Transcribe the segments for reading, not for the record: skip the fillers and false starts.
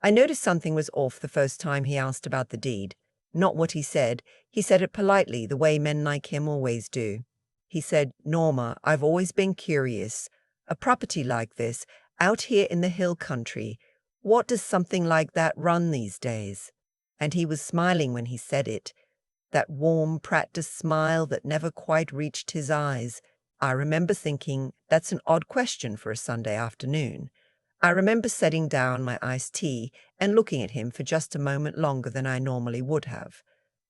I noticed something was off the first time he asked about the deed. Not what he said it politely, the way men like him always do. He said, "Norma, I've always been curious. A property like this, out here in the hill country, what does something like that run these days?" And he was smiling when he said it, that warm, practiced smile that never quite reached his eyes. I remember thinking, that's an odd question for a Sunday afternoon. I remember setting down my iced tea and looking at him for just a moment longer than I normally would have.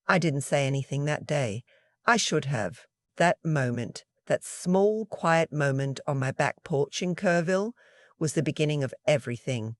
I didn't say anything that day. I should have. That moment, that small, quiet moment on my back porch in Kerrville, was the beginning of everything.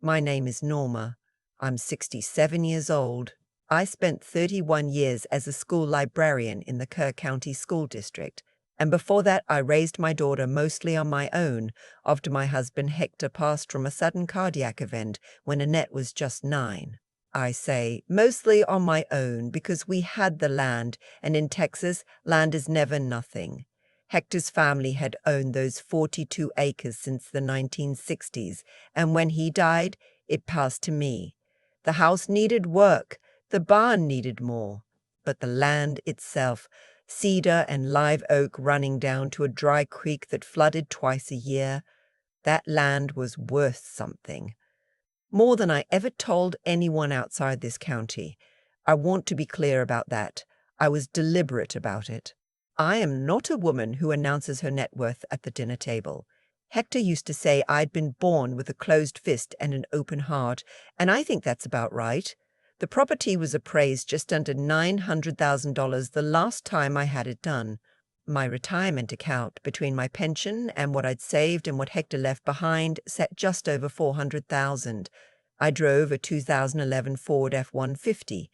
My name is Norma. I'm 67 years old. I spent 31 years as a school librarian in the Kerr County School District, and before that I raised my daughter mostly on my own after my husband Hector passed from a sudden cardiac event when Annette was just 9. I say mostly on my own because we had the land, and in Texas, land is never nothing. Hector's family had owned those 42 acres since the 1960s, and when he died, it passed to me. The house needed work, the barn needed more, but the land itself, cedar and live oak running down to a dry creek that flooded twice a year, that land was worth something. More than I ever told anyone outside this county. I want to be clear about that. I was deliberate about it. I am not a woman who announces her net worth at the dinner table. Hector used to say I'd been born with a closed fist and an open heart, and I think that's about right. The property was appraised just under $900,000 the last time I had it done. My retirement account, between my pension and what I'd saved and what Hector left behind, sat just over $400,000. I drove a 2011 Ford F-150.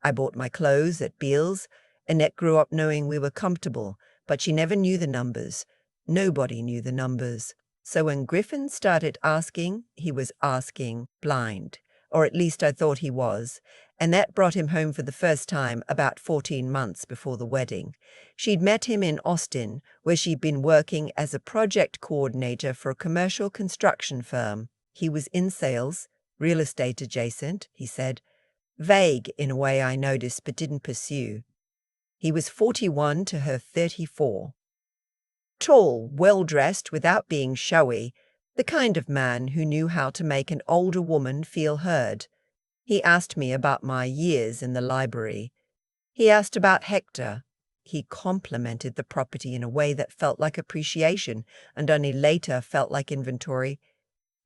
I bought my clothes at Beal's. Annette grew up knowing we were comfortable, but she never knew the numbers. Nobody knew the numbers. So when Griffin started asking, he was asking blind. Or at least I thought he was. Annette brought him home for the first time about 14 months before the wedding. She'd met him in Austin, where she'd been working as a project coordinator for a commercial construction firm. He was in sales, real estate adjacent, he said. Vague in a way I noticed but didn't pursue. He was 41 to her 34. Tall, well-dressed without being showy, the kind of man who knew how to make an older woman feel heard. He asked me about my years in the library. He asked about Hector. He complimented the property in a way that felt like appreciation and only later felt like inventory.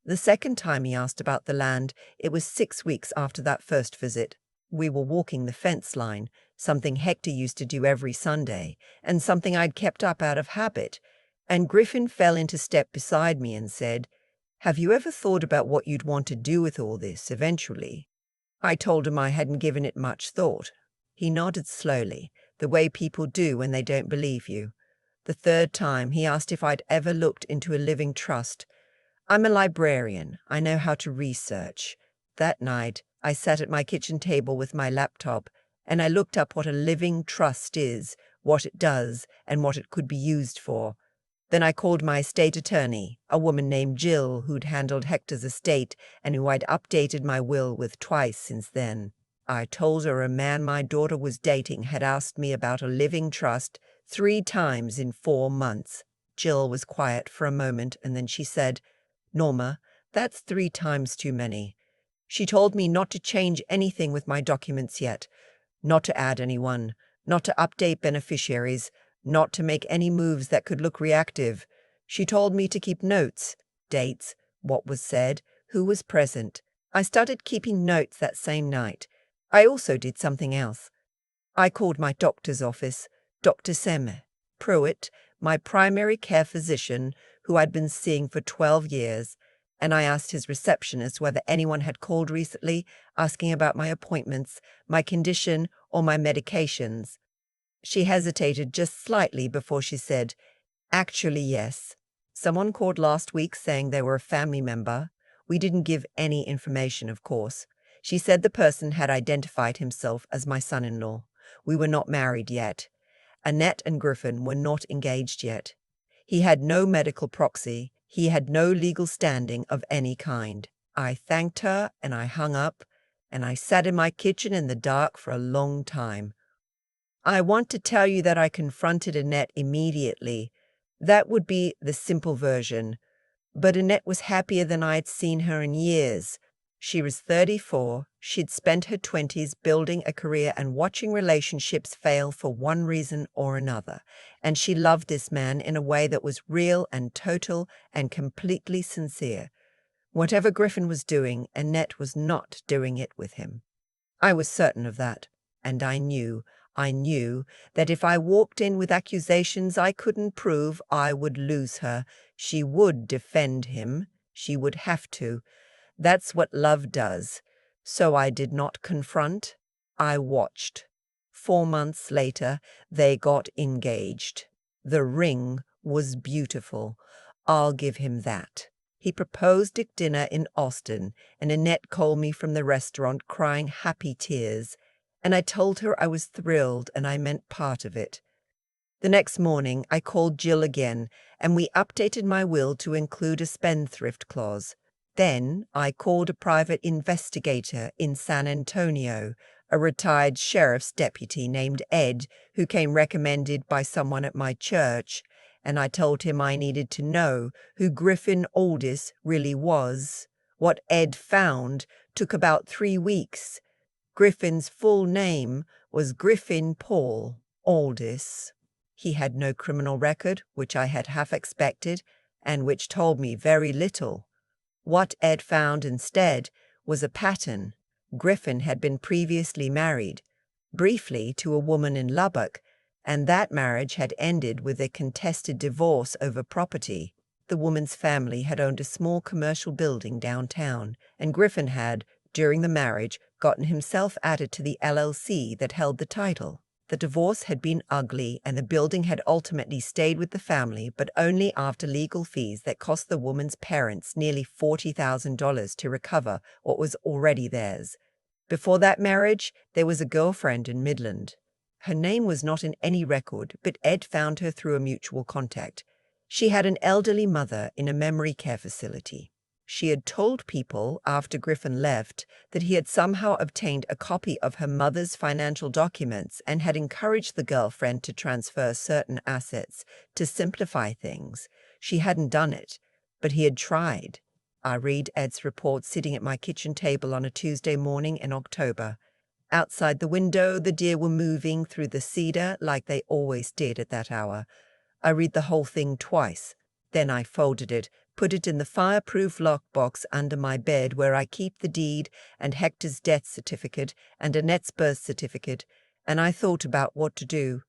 The second time he asked about the land, it was 6 weeks after that first visit. We were walking the fence line, something Hector used to do every Sunday, and something I'd kept up out of habit, and Griffin fell into step beside me and said, "Have you ever thought about what you'd want to do with all this eventually?" I told him I hadn't given it much thought. He nodded slowly, the way people do when they don't believe you. The third time he asked if I'd ever looked into a living trust. I'm a librarian. I know how to research. That night, I sat at my kitchen table with my laptop, and I looked up what a living trust is, what it does, and what it could be used for. Then I called my estate attorney, a woman named Jill who'd handled Hector's estate and who I'd updated my will with twice since then. I told her a man my daughter was dating had asked me about a living trust 3 times in 4 months. Jill was quiet for a moment, and then she said, "Norma, that's 3 times too many." She told me not to change anything with my documents yet, not to add anyone, not to update beneficiaries, not to make any moves that could look reactive. She told me to keep notes, dates, what was said, who was present. I started keeping notes that same night. I also did something else. I called my doctor's office, Dr. Sem Pruitt, my primary care physician, who I'd been seeing for 12 years, and I asked his receptionist whether anyone had called recently, asking about my appointments, my condition, or my medications. She hesitated just slightly before she said, "Actually, yes. Someone called last week saying they were a family member. We didn't give any information, of course. She said the person had identified himself as my son-in-law. We were not married yet. Annette and Griffin were not engaged yet. He had no medical proxy. He had no legal standing of any kind. I thanked her and I hung up, and I sat in my kitchen in the dark for a long time. I want to tell you that I confronted Annette immediately. That would be the simple version. But Annette was happier than I had seen her in years. She was 34, she'd spent her 20s building a career and watching relationships fail for one reason or another, and she loved this man in a way that was real and total and completely sincere. Whatever Griffin was doing, Annette was not doing it with him. I was certain of that, and I knew that if I walked in with accusations I couldn't prove, I would lose her. She would defend him. She would have to. That's what love does. So I did not confront. I watched. 4 months later, they got engaged. The ring was beautiful. I'll give him that. He proposed at dinner in Austin, and Annette called me from the restaurant crying happy tears, and I told her I was thrilled and I meant part of it. The next morning, I called Jill again, and we updated my will to include a spendthrift clause. Then I called a private investigator in San Antonio, a retired sheriff's deputy named Ed, who came recommended by someone at my church, and I told him I needed to know who Griffin Aldis really was. What Ed found took about 3 weeks. Griffin's full name was Griffin Paul Aldis. He had no criminal record, which I had half expected, and which told me very little. What Ed found instead was a pattern. Griffin had been previously married, briefly to a woman in Lubbock, and that marriage had ended with a contested divorce over property. The woman's family had owned a small commercial building downtown, and Griffin had, during the marriage, gotten himself added to the LLC that held the title. The divorce had been ugly, and the building had ultimately stayed with the family, but only after legal fees that cost the woman's parents nearly $40,000 to recover what was already theirs. Before that marriage, there was a girlfriend in Midland. Her name was not in any record, but Ed found her through a mutual contact. She had an elderly mother in a memory care facility. She had told people after Griffin left that he had somehow obtained a copy of her mother's financial documents and had encouraged the girlfriend to transfer certain assets to simplify things. She hadn't done it, but he had tried. I read Ed's report sitting at my kitchen table on a Tuesday morning in October. Outside the window, the deer were moving through the cedar like they always did at that hour. I read the whole thing twice. Then I folded it, put it in the fireproof lockbox under my bed where I keep the deed and Hector's death certificate and Annette's birth certificate, and I thought about what to do.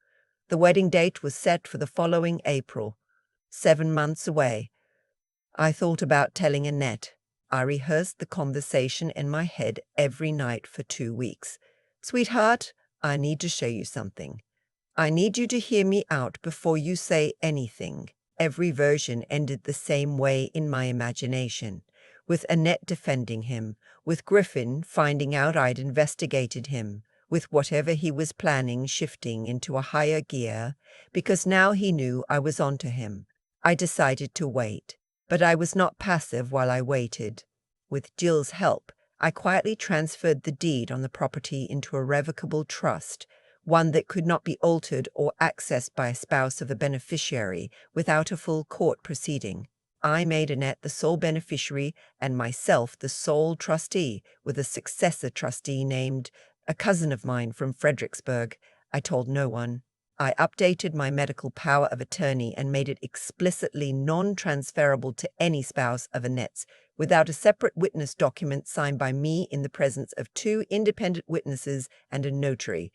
The wedding date was set for the following April, 7 months away. I thought about telling Annette. I rehearsed the conversation in my head every night for 2 weeks. Sweetheart, I need to show you something. I need you to hear me out before you say anything. Every version ended the same way in my imagination, with Annette defending him, with Griffin finding out I'd investigated him, with whatever he was planning shifting into a higher gear, because now he knew I was onto him. I decided to wait, but I was not passive while I waited. With Jill's help, I quietly transferred the deed on the property into a revocable trust, one that could not be altered or accessed by a spouse of a beneficiary without a full court proceeding. I made Annette the sole beneficiary and myself the sole trustee, with a successor trustee named a cousin of mine from Fredericksburg. I told no one. I updated my medical power of attorney and made it explicitly non-transferable to any spouse of Annette's, without a separate witness document signed by me in the presence of 2 independent witnesses and a notary.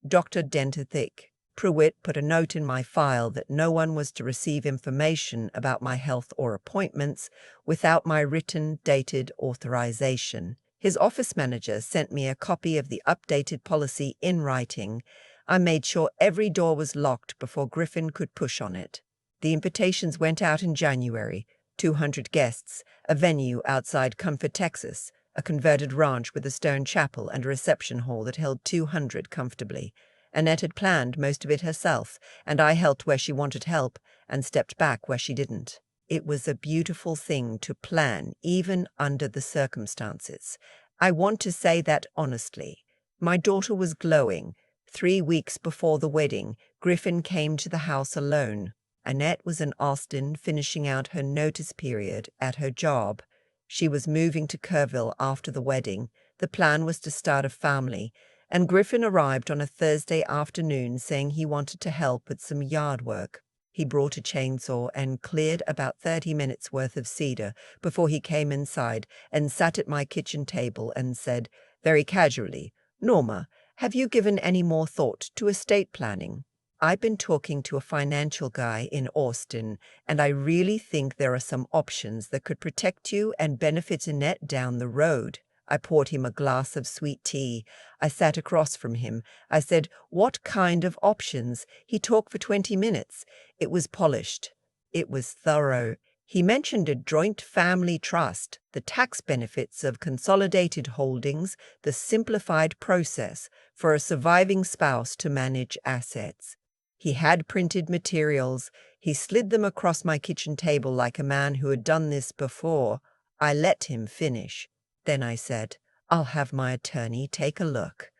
Dr. Dentathick Pruitt put a note in my file that no one was to receive information about my health or appointments without my written, dated authorization. His office manager sent me a copy of the updated policy in writing. I made sure every door was locked before Griffin could push on it. The invitations went out in January. 200 guests, a venue outside Comfort, Texas, a converted ranch with a stone chapel and a reception hall that held 200 comfortably. Annette had planned most of it herself, and I helped where she wanted help and stepped back where she didn't. It was a beautiful thing to plan, even under the circumstances. I want to say that honestly. My daughter was glowing. 3 weeks before the wedding, Griffin came to the house alone. Annette was in Austin finishing out her notice period at her job. She was moving to Kerrville after the wedding. The plan was to start a family, and Griffin arrived on a Thursday afternoon saying he wanted to help with some yard work. He brought a chainsaw and cleared about 30 minutes worth of cedar before he came inside and sat at my kitchen table and said, very casually, "Norma, have you given any more thought to estate planning? I've been talking to a financial guy in Austin, and I really think there are some options that could protect you and benefit Annette down the road." I poured him a glass of sweet tea. I sat across from him. I said, "What kind of options?" He talked for 20 minutes. It was polished. It was thorough. He mentioned a joint family trust, the tax benefits of consolidated holdings, the simplified process for a surviving spouse to manage assets. He had printed materials. He slid them across my kitchen table like a man who had done this before. I let him finish. Then I said, "I'll have my attorney take a look."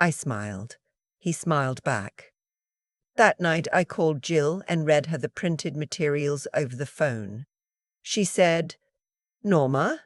I smiled. He smiled back. That night I called Jill and read her the printed materials over the phone. She said, "Norma,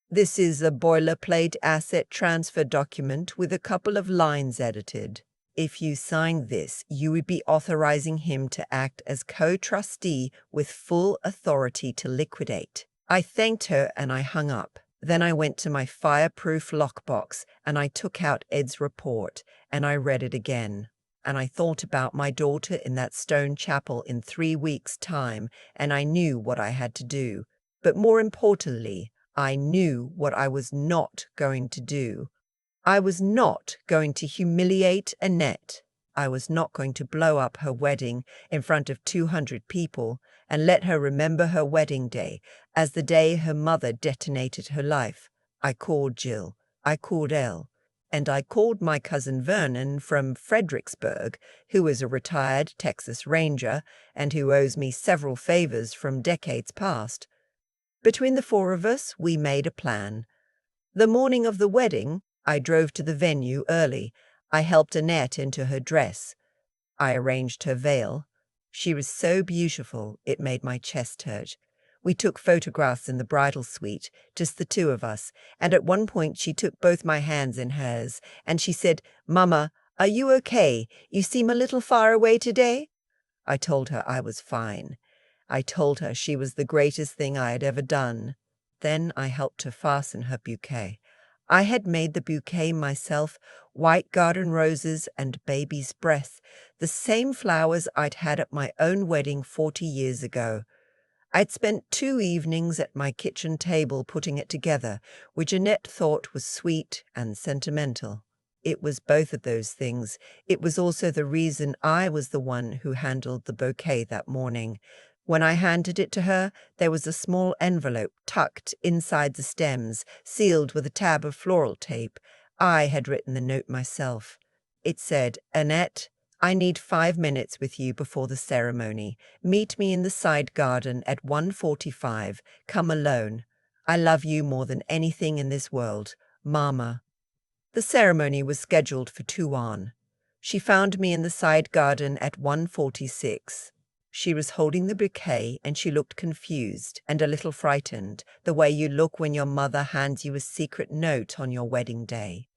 this is a boilerplate asset transfer document with a couple of lines edited. If you signed this, you would be authorizing him to act as co-trustee with full authority to liquidate." I thanked her and I hung up. Then I went to my fireproof lockbox and I took out Ed's report and I read it again. And I thought about my daughter in that stone chapel in 3 weeks' time, and I knew what I had to do. But more importantly, I knew what I was not going to do. I was not going to humiliate Annette. I was not going to blow up her wedding in front of 200 people and let her remember her wedding day as the day her mother detonated her life. I called Jill. I called Elle. And I called my cousin Vernon from Fredericksburg, who is a retired Texas Ranger and who owes me several favors from decades past. Between the 4 of us, we made a plan. The morning of the wedding, I drove to the venue early. I helped Annette into her dress. I arranged her veil. She was so beautiful, it made my chest hurt. We took photographs in the bridal suite, just the 2 of us, and at one point she took both my hands in hers, and she said, "Mama, are you okay? You seem a little far away today?" I told her I was fine. I told her she was the greatest thing I had ever done. Then I helped her fasten her bouquet. I had made the bouquet myself, white garden roses and baby's breath, the same flowers I'd had at my own wedding 40 years ago. I'd spent 2 evenings at my kitchen table putting it together, which Annette thought was sweet and sentimental. It was both of those things. It was also the reason I was the one who handled the bouquet that morning. When I handed it to her, there was a small envelope tucked inside the stems, sealed with a tab of floral tape. I had written the note myself. It said, "Annette, I need 5 minutes with you before the ceremony. Meet me in the side garden at 1:45. Come alone. I love you more than anything in this world. Mama." The ceremony was scheduled for 2 on. She found me in the side garden at 1:46. She was holding the bouquet and she looked confused and a little frightened, the way you look when your mother hands you a secret note on your wedding day.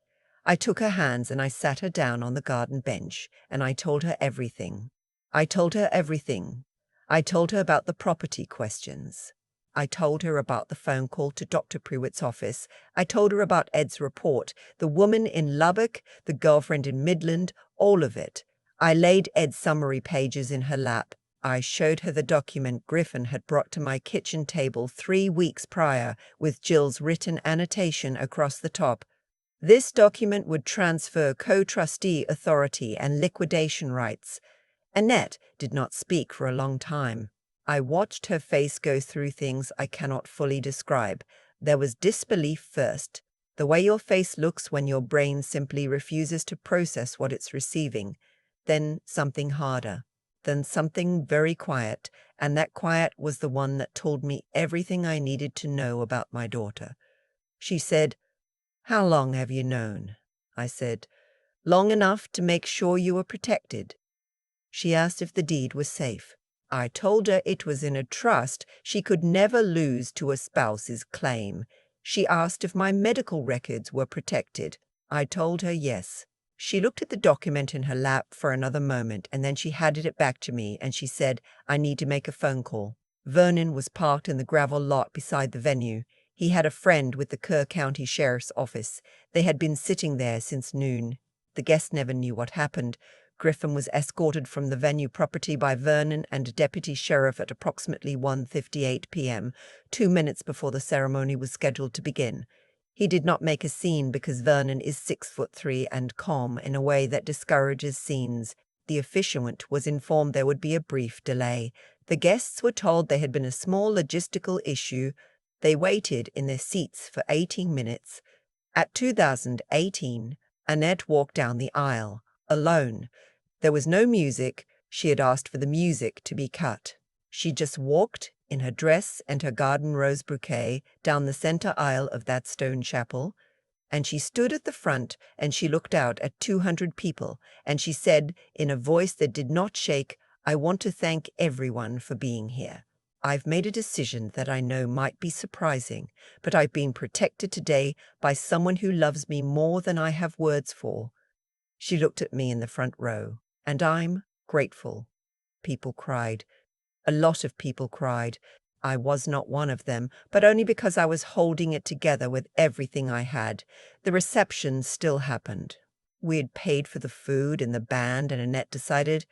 I took her hands and I sat her down on the garden bench, and I told her everything. I told her everything. I told her about the property questions. I told her about the phone call to Dr. Prewitt's office. I told her about Ed's report, the woman in Lubbock, the girlfriend in Midland, all of it. I laid Ed's summary pages in her lap. I showed her the document Griffin had brought to my kitchen table 3 weeks prior, with Jill's written annotation across the top. This document would transfer co-trustee authority and liquidation rights. Annette did not speak for a long time. I watched her face go through things I cannot fully describe. There was disbelief first, the way your face looks when your brain simply refuses to process what it's receiving. Then something harder. then something very quiet, and that quiet was the one that told me everything I needed to know about my daughter. She said, "How long have you known?" I said, "Long enough to make sure you were protected." She asked if the deed was safe. I told her it was in a trust she could never lose to a spouse's claim. She asked if my medical records were protected. I told her yes. She looked at the document in her lap for another moment, and then she handed it back to me, and she said, "I need to make a phone call." Vernon was parked in the gravel lot beside the venue. He had a friend with the Kerr County Sheriff's Office. They had been sitting there since noon. The guest never knew what happened. Griffin was escorted from the venue property by Vernon and a deputy sheriff at approximately 1:58 p.m., 2 minutes before the ceremony was scheduled to begin. He did not make a scene because Vernon is 6'3" and calm in a way that discourages scenes. The officiant was informed there would be a brief delay. The guests were told there had been a small logistical issue. They waited in their seats for 18 minutes. At 2018, Annette walked down the aisle, alone. There was no music. She had asked for the music to be cut. She just walked, in her dress and her garden rose bouquet, down the center aisle of that stone chapel, and she stood at the front and she looked out at 200 people, and she said, in a voice that did not shake, "I want to thank everyone for being here. I've made a decision that I know might be surprising, but I've been protected today by someone who loves me more than I have words for." She looked at me in the front row, and I'm grateful. People cried. A lot of people cried. I was not one of them, but only because I was holding it together with everything I had. The reception still happened. We had paid for the food and the band, and Annette decided,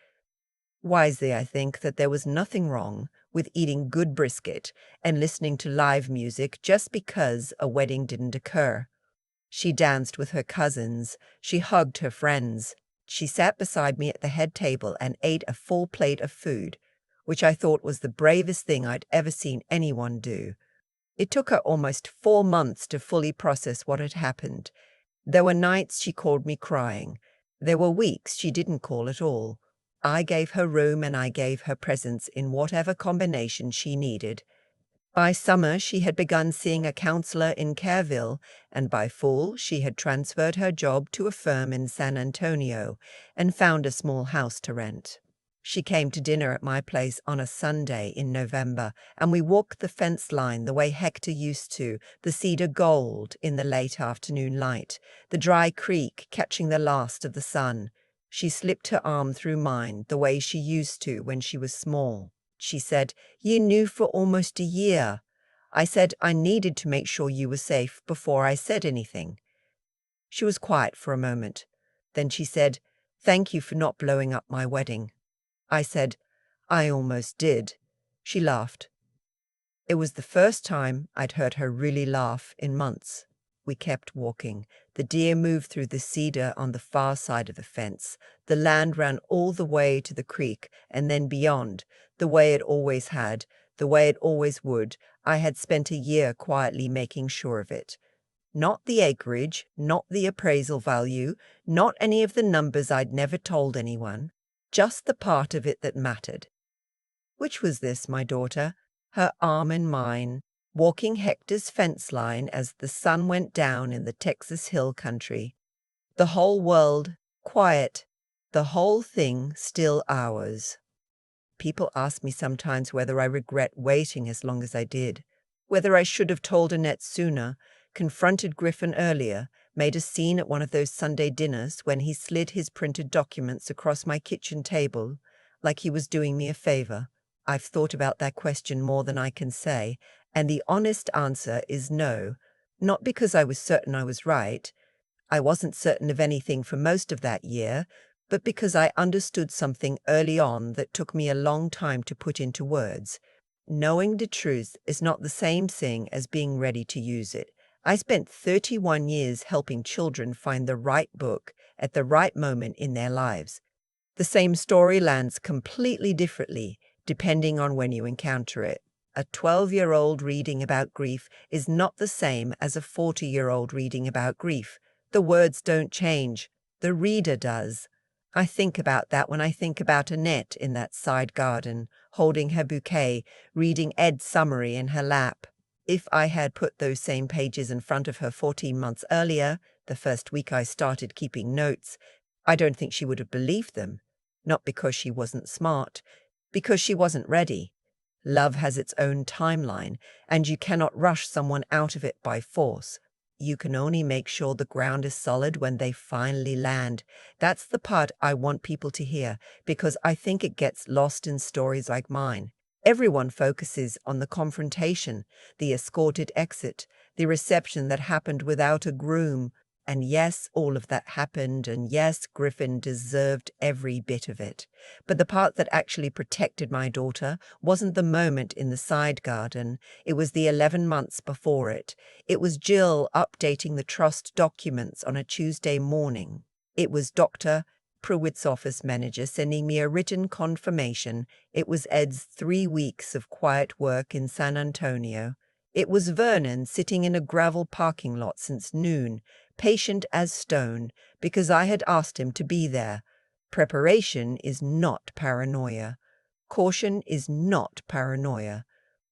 wisely I think, that there was nothing wrong with eating good brisket and listening to live music just because a wedding didn't occur. She danced with her cousins. She hugged her friends. She sat beside me at the head table and ate a full plate of food, which I thought was the bravest thing I'd ever seen anyone do. It took her almost 4 months to fully process what had happened. There were nights she called me crying. There were weeks she didn't call at all. I gave her room and I gave her presents in whatever combination she needed. By summer, she had begun seeing a counselor in Kerrville, and by fall, she had transferred her job to a firm in San Antonio and found a small house to rent. She came to dinner at my place on a Sunday in November, and we walked the fence line the way Hector used to, the cedar gold in the late afternoon light, the dry creek catching the last of the sun. She slipped her arm through mine the way she used to when she was small. She said, "You knew for almost a year." I said I needed to make sure you were safe before I said anything. She was quiet for a moment. Then she said, "Thank you for not blowing up my wedding." I said, "I almost did." She laughed. It was the first time I'd heard her really laugh in months. We kept walking. The deer moved through the cedar on the far side of the fence. The land ran all the way to the creek and then beyond, the way it always had, the way it always would. I had spent a year quietly making sure of it. Not the acreage, not the appraisal value, not any of the numbers I'd never told anyone, just the part of it that mattered. Which was this, my daughter, her arm in mine, walking Hector's fence line as the sun went down in the Texas hill country. The whole world quiet, the whole thing still ours. People ask me sometimes whether I regret waiting as long as I did, whether I should have told Annette sooner, confronted Griffin earlier, made a scene at one of those Sunday dinners when he slid his printed documents across my kitchen table, like he was doing me a favor. I've thought about that question more than I can say, and the honest answer is no, not because I was certain I was right. I wasn't certain of anything for most of that year, but because I understood something early on that took me a long time to put into words. Knowing the truth is not the same thing as being ready to use it. I spent 31 years helping children find the right book at the right moment in their lives. The same story lands completely differently, depending on when you encounter it. A 12-year-old reading about grief is not the same as a 40-year-old reading about grief. The words don't change. The reader does. I think about that when I think about Annette in that side garden, holding her bouquet, reading Ed's summary in her lap. If I had put those same pages in front of her 14 months earlier, the first week I started keeping notes, I don't think she would have believed them. Not because she wasn't smart, because she wasn't ready. Love has its own timeline, and you cannot rush someone out of it by force. You can only make sure the ground is solid when they finally land. That's the part I want people to hear, because I think it gets lost in stories like mine. Everyone focuses on the confrontation, the escorted exit, the reception that happened without a groom. And yes, all of that happened, and yes, Griffin deserved every bit of it. But the part that actually protected my daughter wasn't the moment in the side garden. It was the 11 months before it. It was Jill updating the trust documents on a Tuesday morning. It was Dr. Prewitt's office manager sending me a written confirmation. It was Ed's 3 weeks of quiet work in San Antonio. It was Vernon sitting in a gravel parking lot since noon, patient as stone, because I had asked him to be there. Preparation is not paranoia. Caution is not paranoia.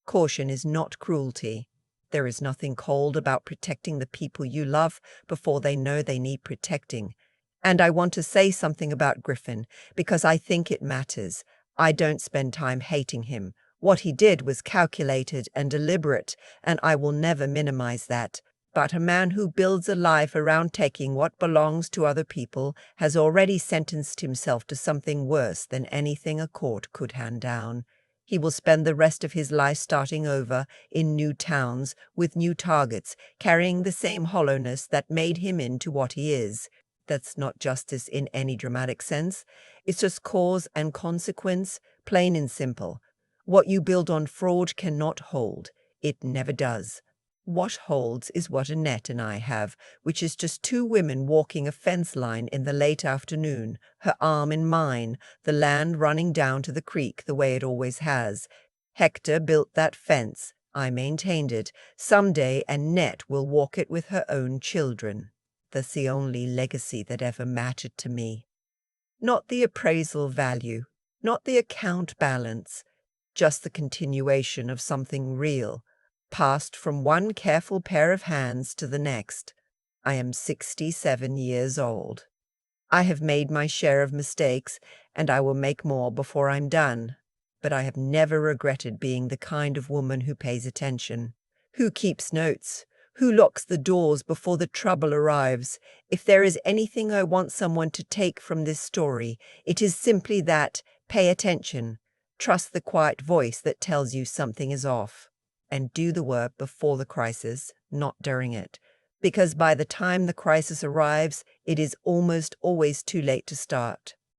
Caution is not cruelty. There is nothing cold about protecting the people you love before they know they need protecting. And I want to say something about Griffin, because I think it matters. I don't spend time hating him. What he did was calculated and deliberate, and I will never minimize that. But a man who builds a life around taking what belongs to other people has already sentenced himself to something worse than anything a court could hand down. He will spend the rest of his life starting over in new towns with new targets, carrying the same hollowness that made him into what he is. That's not justice in any dramatic sense. It's just cause and consequence, plain and simple. What you build on fraud cannot hold. It never does. What holds is what Annette and I have, which is just two women walking a fence line in the late afternoon, her arm in mine, the land running down to the creek the way it always has. Hector built that fence. I maintained it. Someday Annette will walk it with her own children. That's the only legacy that ever mattered to me. Not the appraisal value, not the account balance, just the continuation of something real, passed from one careful pair of hands to the next. I am 67 years old. I have made my share of mistakes, and I will make more before I'm done. But I have never regretted being the kind of woman who pays attention, who keeps notes, who locks the doors before the trouble arrives. If there is anything I want someone to take from this story, it is simply that: pay attention, trust the quiet voice that tells you something is off, and do the work before the crisis, not during it. Because by the time the crisis arrives, it is almost always too late to start.